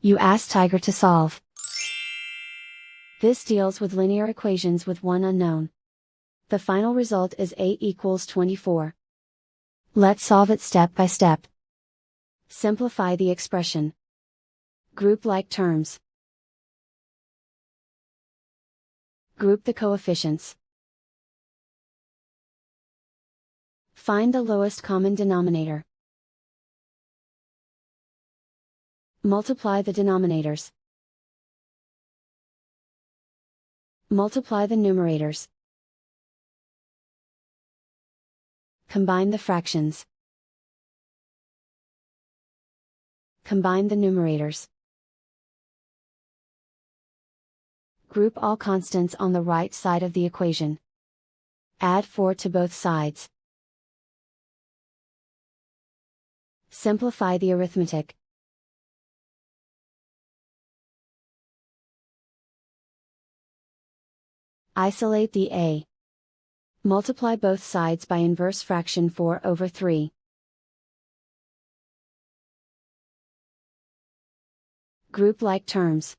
You ask Tiger to solve. This deals with linear equations with one unknown. The final result is 8 equals 24. Let's solve it step by step. Simplify the expression. Group like terms. Group the coefficients. Find the lowest common denominator. Multiply the denominators. Multiply the numerators. Combine the fractions. Combine the numerators. Group all constants on the right side of the equation. Add 4 to both sides. Simplify the arithmetic. Isolate the a. Multiply both sides by inverse fraction 4 over 3. Group like terms.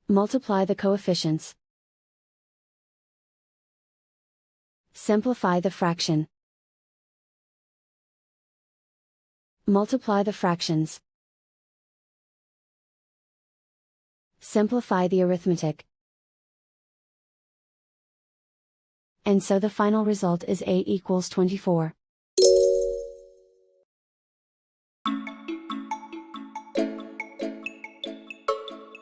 Multiply the coefficients. Simplify the fraction. Multiply the fractions. Simplify the arithmetic. And so the final result is 8 equals 24.